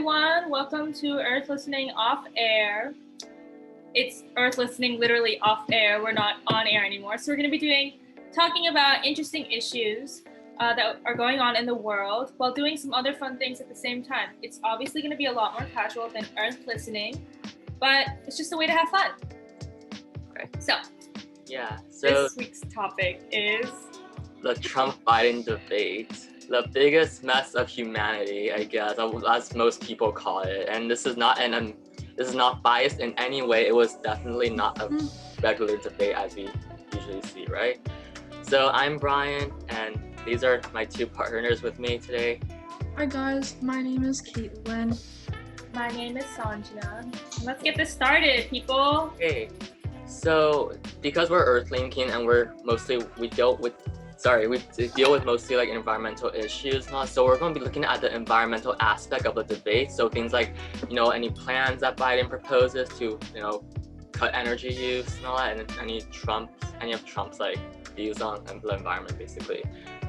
everyone. Welcome to Earthlistening Off Air. It's Earthlistening literally off air. We're not on air anymore. So we're going to be talking about interesting issues that are going on in the world while doing some other fun things at the same time. It's obviously going to be a lot more casual than Earthlistening, but it's just a way to have fun. Okay. So this week's topic is the Trump-Biden debate. The biggest mess of humanity, I guess, as most people call it. And this is not biased in any way. It was definitely not a regular debate as we usually see, right? So I'm Bryan, and these are my two partners with me today. Hi guys, my name is Katelyn. My name is Sanjana. Let's get this started, people. Okay, so because we're Earthlinking and we deal with mostly like environmental issues now. So we're going to be looking at the environmental aspect of the debate. So things like, any plans that Biden proposes to, cut energy use and all that, and any of Trump's like views on the environment, basically.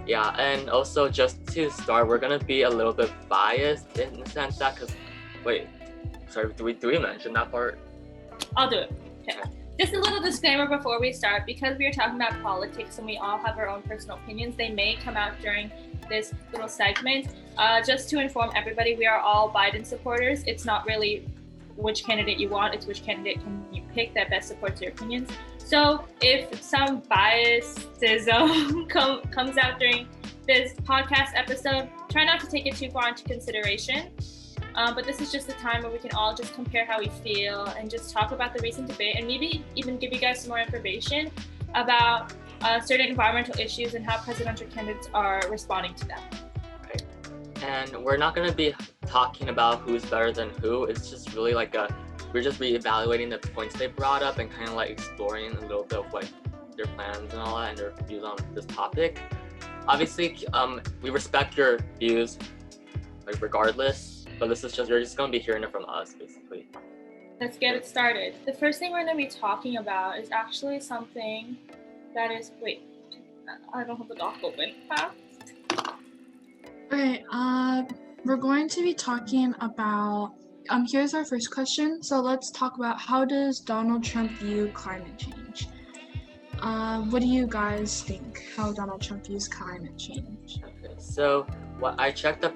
Yeah, and also just to start, we're going to be a little bit biased in the sense that, do we mention that part? I'll do it. Okay. Just a little disclaimer before we start, because we are talking about politics and we all have our own personal opinions, they may come out during this little segment. Just to inform everybody, we are all Biden supporters. It's not really which candidate you want, it's which candidate can you pick that best supports your opinions. So if some biasism comes out during this podcast episode, try not to take it too far into consideration. But this is just a time where we can all just compare how we feel and just talk about the recent debate and maybe even give you guys some more information about certain environmental issues and how presidential candidates are responding to them. Right. And we're not going to be talking about who's better than who. It's just really we're just reevaluating the points they brought up and kind of like exploring a little bit of like their plans and all that and their views on this topic. Obviously, we respect your views, like regardless. But you're just going to be hearing it from us, basically. Let's get it started. The first thing we're going to be talking about is actually something that is, I don't have the doc open. Okay, we're going to be talking about, here's our first question. So let's talk about, how does Donald Trump view climate change? What do you guys think, how Donald Trump views climate change? Okay, so I checked the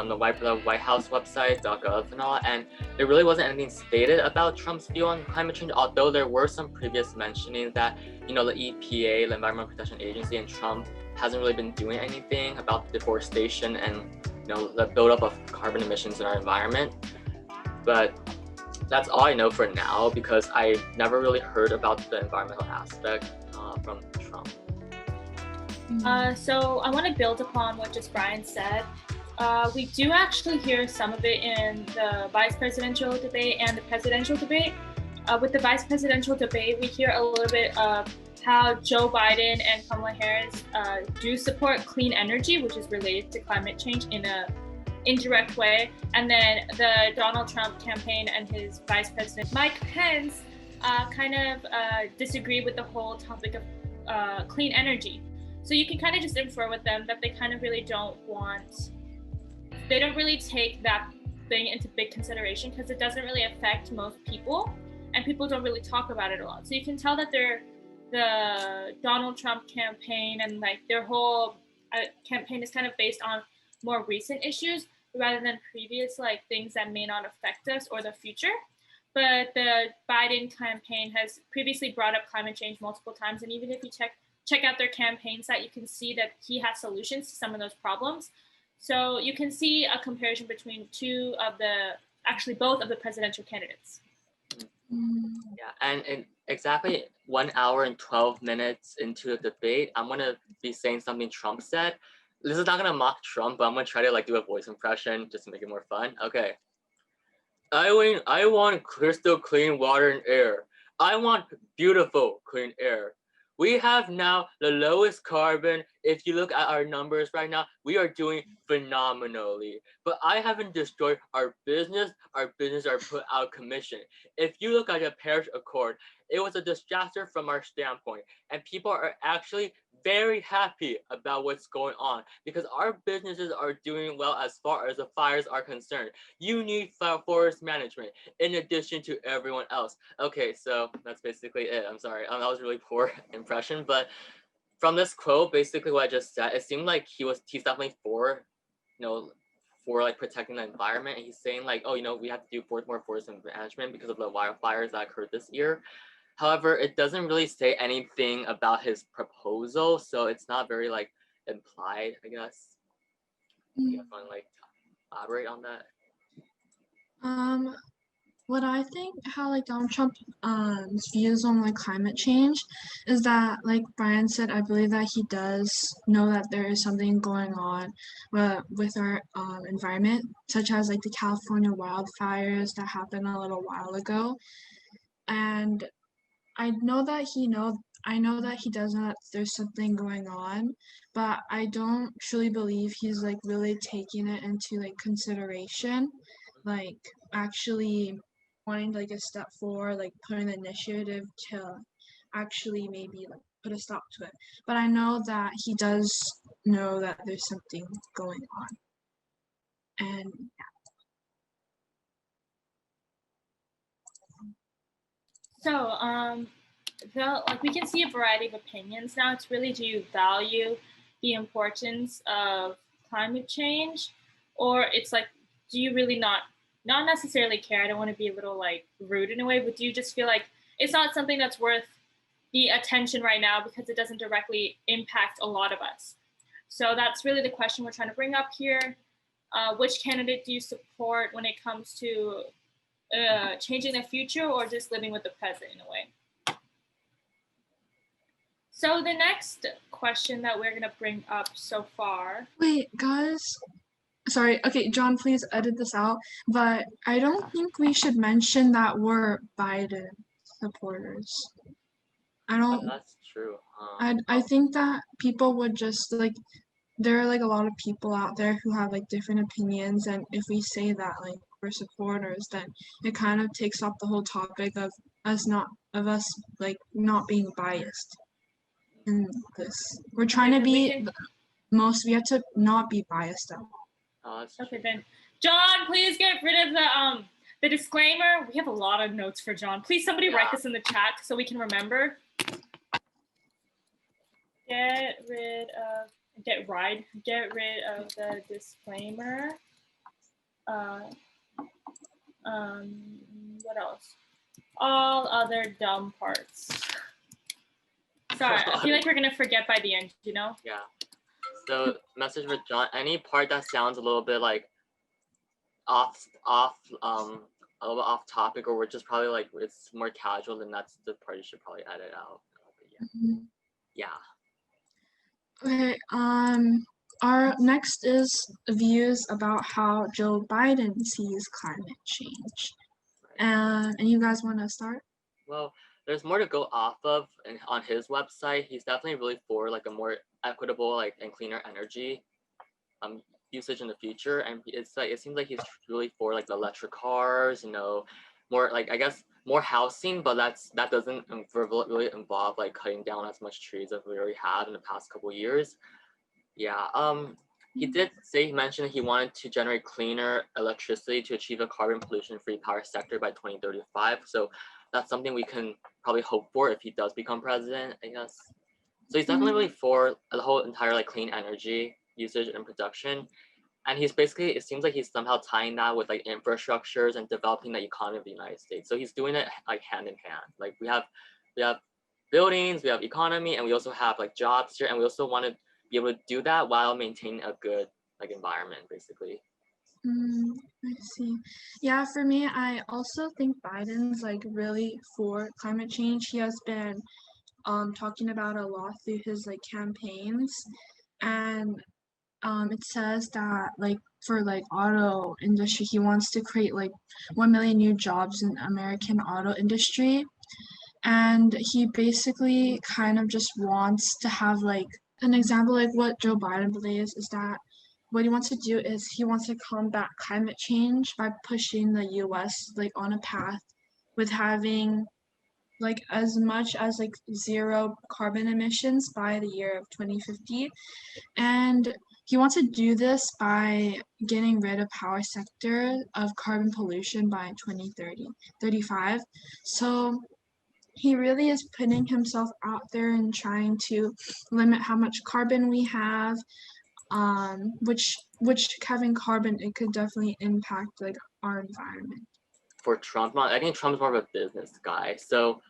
the White House website, .gov and all, and there really wasn't anything stated about Trump's view on climate change, although there were some previous mentioning that, the EPA, the Environmental Protection Agency, and Trump hasn't really been doing anything about deforestation and, the buildup of carbon emissions in our environment. But that's all I know for now, because I never really heard about the environmental aspect from Trump. So I want to build upon what just Bryan said. We do actually hear some of it in the vice presidential debate and the presidential debate. With the vice presidential debate, we hear a little bit of how Joe Biden and Kamala Harris do support clean energy, which is related to climate change in an indirect way. And then the Donald Trump campaign and his vice president, Mike Pence, disagree with the whole topic of clean energy. So you can kind of just infer with them that they kind of really they don't really take that thing into big consideration because it doesn't really affect most people and people don't really talk about it a lot. So you can tell that the Donald Trump campaign and like their whole campaign is kind of based on more recent issues rather than previous like things that may not affect us or the future. But the Biden campaign has previously brought up climate change multiple times, and even if you check out their campaign site, you can see that he has solutions to some of those problems. So you can see a comparison between both of the presidential candidates. Yeah, and in exactly 1 hour and 12 minutes into the debate, I'm going to be saying something Trump said. This is not going to mock Trump, but I'm going to try to do a voice impression just to make it more fun. Okay. I want crystal clean water and air. I want beautiful clean air. We have now the lowest carbon. If you look at our numbers right now, we are doing phenomenally. But I haven't destroyed our business. Our business are put out of commission. If you look at the Paris Accord, it was a disaster from our standpoint. And people are actually very happy about what's going on because our businesses are doing well as far as the fires are concerned. You need forest management in addition to everyone else. Okay, so that's basically it. I'm sorry. That was a really poor impression, but from this quote, basically what I just said, it seemed like he's definitely for, for like protecting the environment. And he's saying like, oh, we have to do more forest management because of the wildfires that occurred this year. However, it doesn't really say anything about his proposal, so it's not very like implied, I guess. You guys want to like elaborate on that? What I think how like Donald Trump's views on like climate change is that like Bryan said, I believe that he does know that there is something going on with our environment, such as like the California wildfires that happened a little while ago. And I know that he does know that there's something going on, but I don't truly believe he's like really taking it into like consideration, like actually wanting to like a step forward, like putting an initiative to actually maybe like put a stop to it. But I know that he does know that there's something going on. And So, like we can see a variety of opinions now. It's really, do you value the importance of climate change, or it's like, do you really not necessarily care? I don't want to be a little like rude in a way, but do you just feel like it's not something that's worth the attention right now because it doesn't directly impact a lot of us? So that's really the question we're trying to bring up here. Which candidate do you support when it comes to changing the future, or just living with the present in a way? So the next question that we're going to bring up so far. wait, guys. Sorry, okay, John, please edit this out. But I don't think we should mention that we're Biden supporters. I don't. That's true. I think that people would just like. There are like a lot of people out there who have like different opinions, and if we say that like we're supporters, then it kind of takes up the whole topic of us like not being biased in this. We're trying to be we have to not be biased though. Okay, then John, please get rid of the disclaimer. We have a lot of notes for John. Please, somebody write this in the chat so we can remember. Get rid of the disclaimer. What else? All other dumb parts. Sorry, I feel like we're gonna forget by the end, Yeah. So message for John, any part that sounds a little bit like a little bit off topic, or we're just probably like it's more casual, then that's the part you should probably edit out. Yeah. Okay, our next is views about how Joe Biden sees climate change. And you guys want to start? Well, there's more to go off of, and on his website, he's definitely really for like a more equitable and cleaner energy usage in the future. And it's like it seems like he's really for like the electric cars, more like I guess more housing, but that doesn't really involve like cutting down as much trees as we already had in the past couple of years. Yeah. He mentioned he wanted to generate cleaner electricity to achieve a carbon pollution-free power sector by 2035. So that's something we can probably hope for if he does become president, I guess. So he's definitely really for the whole entire like clean energy usage and production. And it seems like he's somehow tying that with like infrastructures and developing the economy of the United States. So he's doing it like hand in hand. Like we have buildings, we have economy, and we also have like jobs here, and we also want to be able to do that while maintaining a good like environment, basically. I see. Yeah, for me, I also think Biden's like really for climate change. He has been talking about a lot through his like campaigns, and it says that like for like auto industry, he wants to create like 1 million new jobs in American auto industry, and he basically kind of just wants to have like an example like what Joe Biden believes is that what he wants to do is he wants to combat climate change by pushing the US like on a path with having like as much as like zero carbon emissions by the year of 2050. And he wants to do this by getting rid of power sector of carbon pollution by 2035. So he really is putting himself out there and trying to limit how much carbon we have, which having carbon, it could definitely impact like our environment. For Trump, I think Trump's more of a business guy. So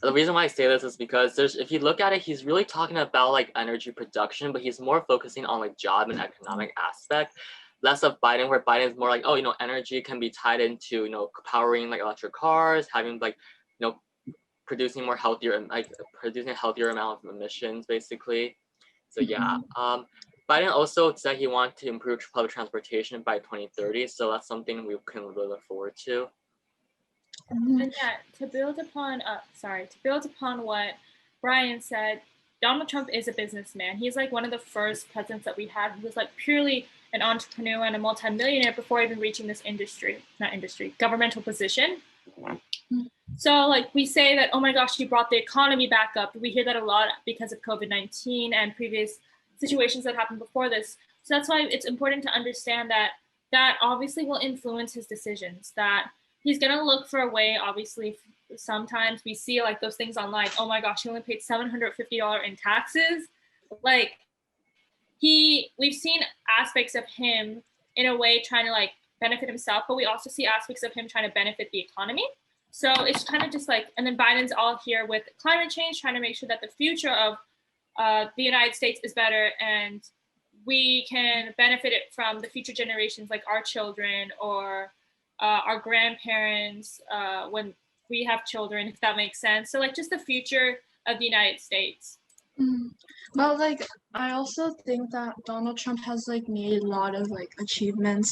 the reason why I say this is because if you look at it, he's really talking about like energy production, but he's more focusing on like job and economic aspect, less of Biden, where Biden is more like, oh, energy can be tied into, powering like electric cars, having like, producing a healthier amount of emissions, basically. So yeah. Biden also said he wanted to improve public transportation by 2030. So that's something we can really look forward to. And yeah, to build upon what Bryan said, Donald Trump is a businessman. He's like one of the first presidents that we had who was like purely an entrepreneur and a multimillionaire before even reaching this governmental position. So like we say that, oh my gosh, he brought the economy back up. We hear that a lot because of COVID-19 and previous situations that happened before this. So that's why it's important to understand that obviously will influence his decisions, that he's going to look for a way. Obviously, sometimes we see like those things online. Oh my gosh, he only paid $750 in taxes. Like we've seen aspects of him in a way trying to like benefit himself, but we also see aspects of him trying to benefit the economy. So it's kind of just like, and then Biden's all here with climate change, trying to make sure that the future of the United States is better and we can benefit it from the future generations, like our children or our grandparents when we have children, if that makes sense. So like just the future of the United States. But like I also think that Donald Trump has like made a lot of like achievements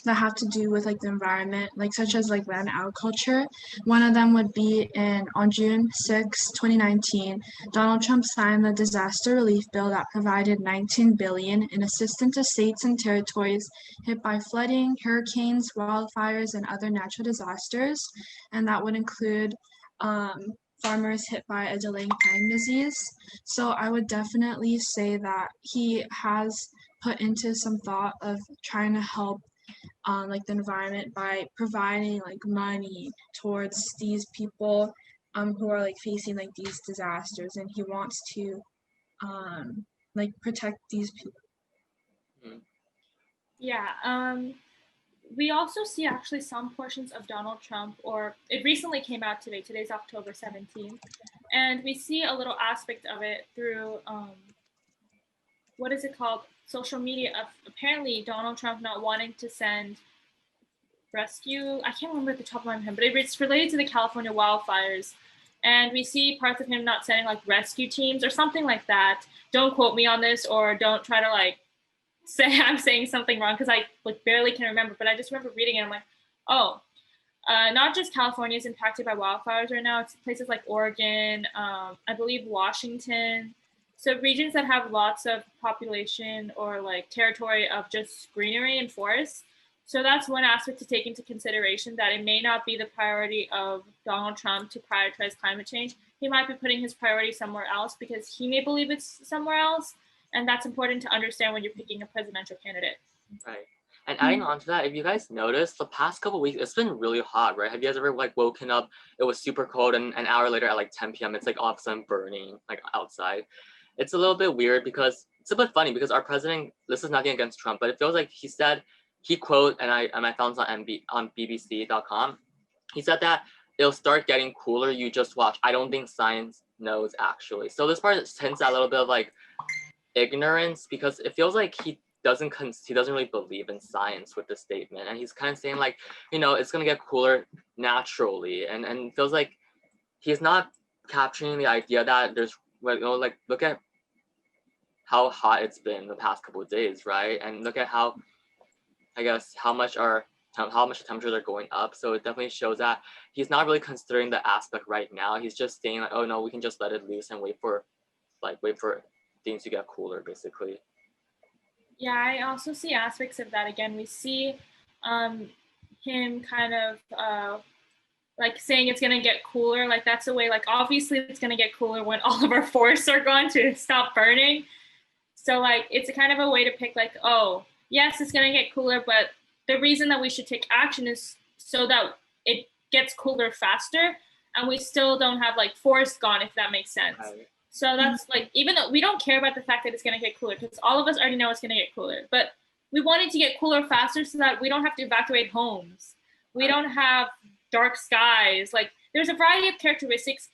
that have to do with like the environment, like such as like land agriculture. One of them would be on June 6, 2019, Donald Trump signed the disaster relief bill that provided $19 billion in assistance to states and territories hit by flooding, hurricanes, wildfires, and other natural disasters, and that would include farmers hit by a delaying pine disease. So I would definitely say that he has put into some thought of trying to help like the environment by providing like money towards these people who are like facing like these disasters, and he wants to like protect these people. Yeah. We also see actually some portions of Donald Trump, or it recently came out today. Today's October 17th. And we see a little aspect of it through, what is it called? Social media of apparently Donald Trump not wanting to send rescue. I can't remember at the top of my head, but it's related to the California wildfires. And we see parts of him not sending like rescue teams or something like that. Don't quote me on this, or don't try to like say I'm saying something wrong, because I like barely can remember, but I just remember reading it. I'm like, oh, not just California is impacted by wildfires right now. It's places like Oregon, I believe Washington. So regions that have lots of population or like territory of just greenery and forests. So that's one aspect to take into consideration, that it may not be the priority of Donald Trump to prioritize climate change. He might be putting his priority somewhere else because he may believe it's somewhere else. And that's important to understand when you're picking a presidential candidate. Right. And adding on to that, if you guys noticed, the past couple of weeks, it's been really hot, right? Have you guys ever like woken up, it was super cold, and an hour later at like 10 p.m., it's like all of a sudden burning like outside. It's a little bit weird because it's a bit funny because our president, this is nothing against Trump, but it feels like he quote, and I found this on BBC.com. He said that it'll start getting cooler, you just watch. I don't think science knows actually. So this part hints at a little bit of like ignorance, because it feels like he doesn't really believe in science with this statement, and he's kind of saying like, it's gonna get cooler naturally, and it feels like he's not capturing the idea that there's like look at how hot it's been the past couple of days, right? And look at how much the temperatures are going up. So it definitely shows that he's not really considering the aspect right now. He's just saying like, oh no, we can just let it loose and wait for things to get cooler, basically. Yeah, I also see aspects of that. Again, we see him kind of like saying it's gonna get cooler. Like that's the way. Like obviously it's gonna get cooler when all of our forests are gone to stop burning. So like it's a kind of a way to pick like, oh yes, it's gonna get cooler, but the reason that we should take action is so that it gets cooler faster, and we still don't have like forests gone, if that makes sense. Right. So that's like, even though we don't care about the fact that it's gonna get cooler, because all of us already know it's gonna get cooler, but we want it to get cooler faster so that we don't have to evacuate homes. We don't have dark skies. Like there's a variety of characteristics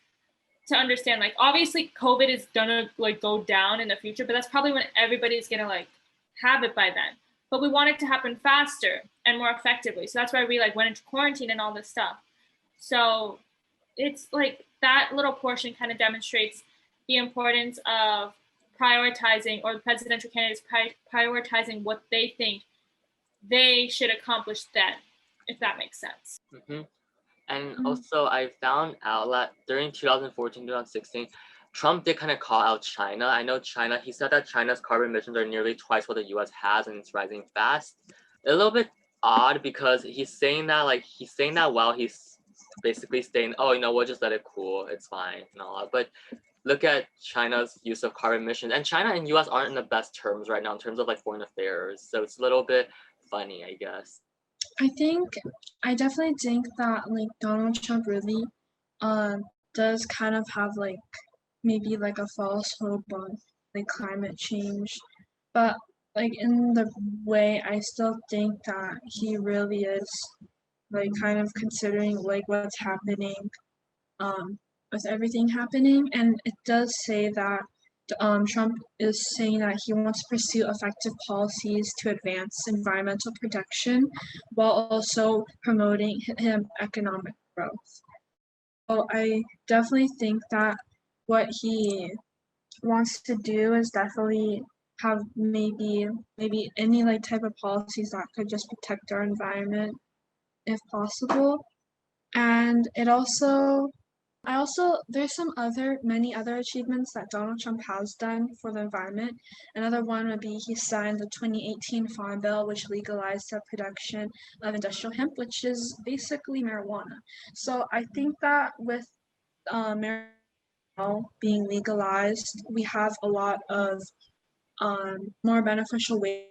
to understand. Like obviously COVID is gonna like go down in the future, but that's probably when everybody's gonna like have it by then. But we want it to happen faster and more effectively. So that's why we like went into quarantine and all this stuff. So it's like that little portion kind of demonstrates the importance of prioritizing, or the presidential candidates prioritizing what they think they should accomplish then, if that makes sense. Mm-hmm. And also, I found out that during 2014, 2016, Trump did kind of call out China. I know China, he said that China's carbon emissions are nearly twice what the US has, and it's rising fast. A little bit odd because he's saying that while he's basically saying, oh, we'll just let it cool, it's fine and all that. But look at China's use of carbon emissions, and China and US aren't in the best terms right now in terms of like foreign affairs. So it's a little bit funny, I guess. I definitely think that like Donald Trump really does kind of have like maybe like a false hope on like climate change, but like in the way I still think that he really is like kind of considering like what's happening with everything happening. And it does say that Trump is saying that he wants to pursue effective policies to advance environmental protection while also promoting economic growth. So I definitely think that what he wants to do is definitely have maybe any like type of policies that could just protect our environment if possible. And there's many other achievements that Donald Trump has done for the environment. Another one would be he signed the 2018 Farm Bill, which legalized the production of industrial hemp, which is basically marijuana. So I think that with marijuana being legalized, we have a lot of more beneficial ways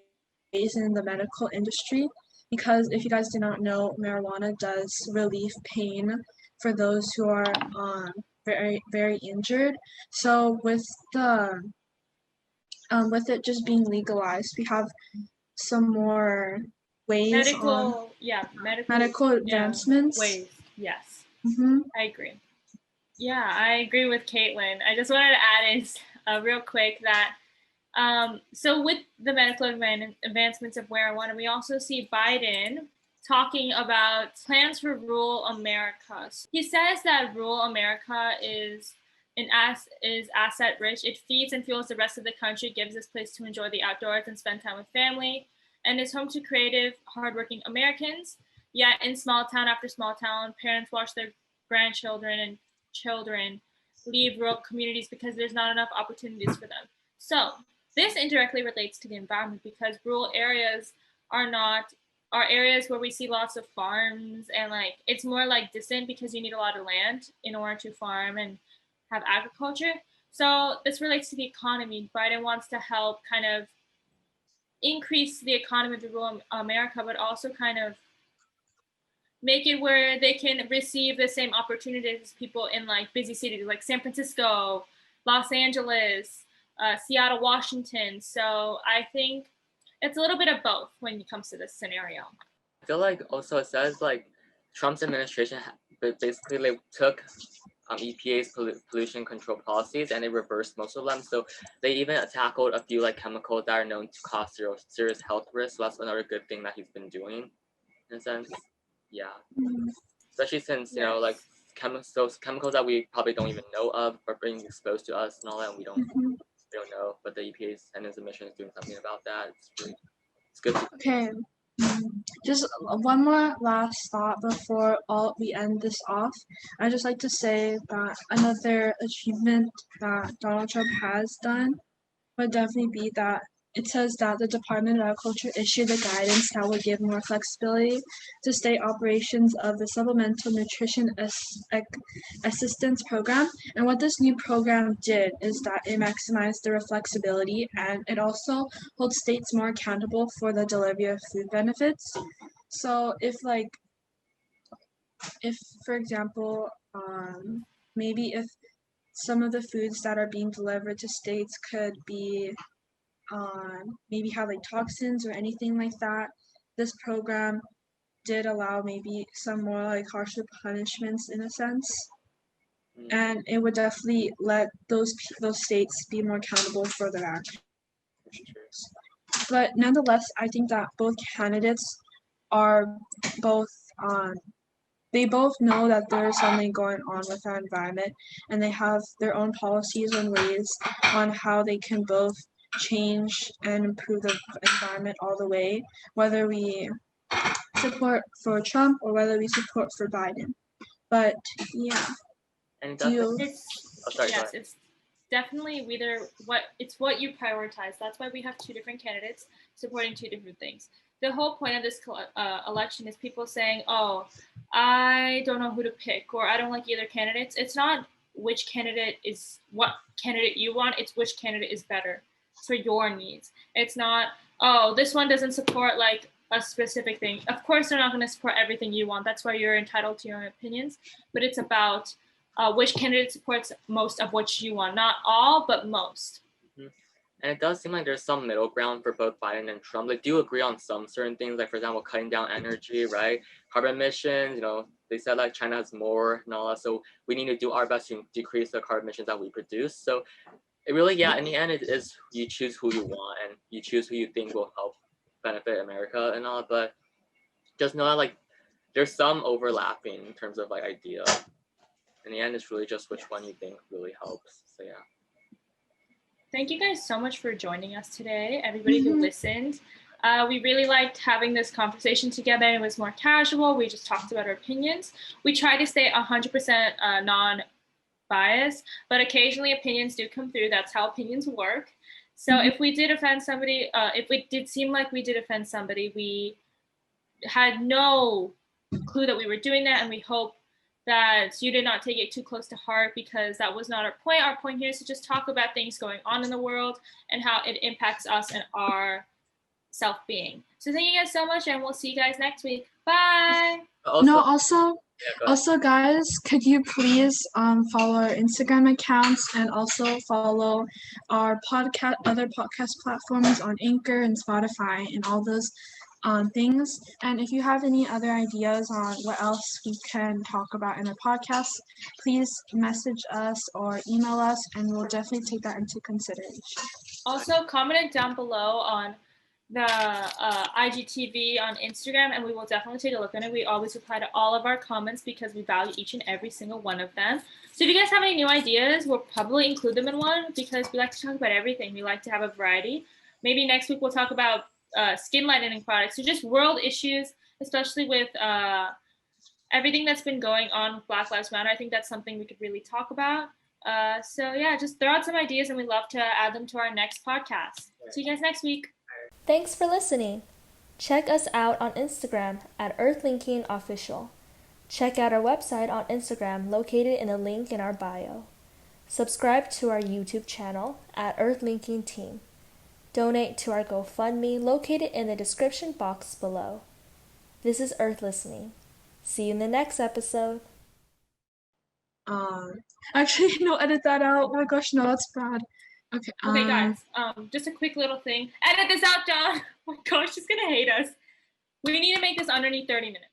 in the medical industry, because if you guys do not know, marijuana does relieve pain for those who are very, very injured. So with it just being legalized, we have some more ways medical advancements. Ways, yes. Mm-hmm. I agree. Yeah, I agree with Katelyn. I just wanted to add in real quick that so with the medical advancements of marijuana, we also see Biden talking about plans for rural America. He says that rural America is asset rich. It feeds and fuels the rest of the country, gives us place to enjoy the outdoors and spend time with family, and is home to creative, hardworking Americans. Yet in small town after small town, parents watch their grandchildren and children leave rural communities because there's not enough opportunities for them. So this indirectly relates to the environment, because rural areas are areas where we see lots of farms, and like it's more like distant because you need a lot of land in order to farm and have agriculture. So this relates to the economy. Biden wants to help kind of increase the economy of the rural America, but also kind of make it where they can receive the same opportunities as people in like busy cities like San Francisco, Los Angeles, Seattle, Washington. So I think it's a little bit of both when it comes to this scenario. I feel like also it says like Trump's administration basically like took EPA's pollution control policies and they reversed most of them. So they even tackled a few like chemicals that are known to cause serious health risks. So that's another good thing that he's been doing in a sense. Yeah, especially since like chemicals that we probably don't even know of are being exposed to us and all that, and we don't know. But the EPA's NS emission is doing something about that. It's good. Okay. Just one more last thought before we end this off. I'd just like to say that another achievement that Donald Trump has done would definitely be that it says that the Department of Agriculture issued a guidance that would give more flexibility to state operations of the Supplemental Nutrition Assistance Program. And what this new program did is that it maximized their flexibility, and it also holds states more accountable for the delivery of food benefits. So if, for example, maybe if some of the foods that are being delivered to states could be maybe have like toxins or anything like that, this program did allow maybe some more like harsher punishments in a sense, and it would definitely let those states be more accountable for their actions. But nonetheless, I think that both candidates are both they both know that there's something going on with our environment, and they have their own policies and ways on how they can both change and improve the environment all the way, whether we support for Trump or whether we support for Biden. But yeah. And it's definitely what you prioritize. That's why we have two different candidates supporting two different things. The whole point of this election is people saying, oh, I don't know who to pick, or I don't like either candidates. It's not which candidate is what candidate you want, it's which candidate is better for your needs. It's not, oh, this one doesn't support like a specific thing. Of course, they're not going to support everything you want. That's why you're entitled to your own opinions. But it's about which candidate supports most of what you want. Not all, but most. And it does seem like there's some middle ground for both Biden and Trump. They do agree on some certain things, like for example, cutting down energy, right? Carbon emissions, they said like China has more and all that. So we need to do our best to decrease the carbon emissions that we produce. So it really, in the end, it is you choose who you want and you choose who you think will help benefit America and all. But just know that like there's some overlapping in terms of like idea. In the end, it's really just which one you think really helps. So yeah. Thank you guys so much for joining us today, everybody who listened. We really liked having this conversation together. It was more casual. We just talked about our opinions. We try to stay 100% non-biased, but occasionally opinions do come through. That's how opinions work. So if we did offend somebody, if it did seem like we did offend somebody, we had no clue that we were doing that, and we hope that you did not take it too close to heart, because that was not our point. Our point here is to just talk about things going on in the world and how it impacts us and our self-being. So thank you guys so much, and we'll see you guys next week. Bye. Also guys, could you please follow our Instagram accounts and also follow our other podcast platforms on Anchor and Spotify and all those things. And if you have any other ideas on what else we can talk about in our podcast, please message us or email us, and we'll definitely take that into consideration. Also, comment it down below on the IGTV on Instagram, and we will definitely take a look at it. We always reply to all of our comments because we value each and every single one of them. So if you guys have any new ideas, we'll probably include them in one, because we like to talk about everything. We like to have a variety. Maybe next week we'll talk about skin lightening products. So just world issues, especially with everything that's been going on with Black Lives Matter. I think that's something we could really talk about. So yeah, just throw out some ideas, and we'd love to add them to our next podcast. See you guys next week. Thanks for listening. Check us out on Instagram at Earthlinking Official. Check out our website on Instagram located in the link in our bio. Subscribe to our YouTube channel at Earthlinking Team. Donate to our GoFundMe located in the description box below. This is Earthlistening. See you in the next episode. Actually, no, edit that out. Oh my gosh, no, that's bad. Okay. Okay, guys. Just a quick little thing. Edit this out, John. Oh my gosh, she's gonna hate us. We need to make this underneath 30 minutes.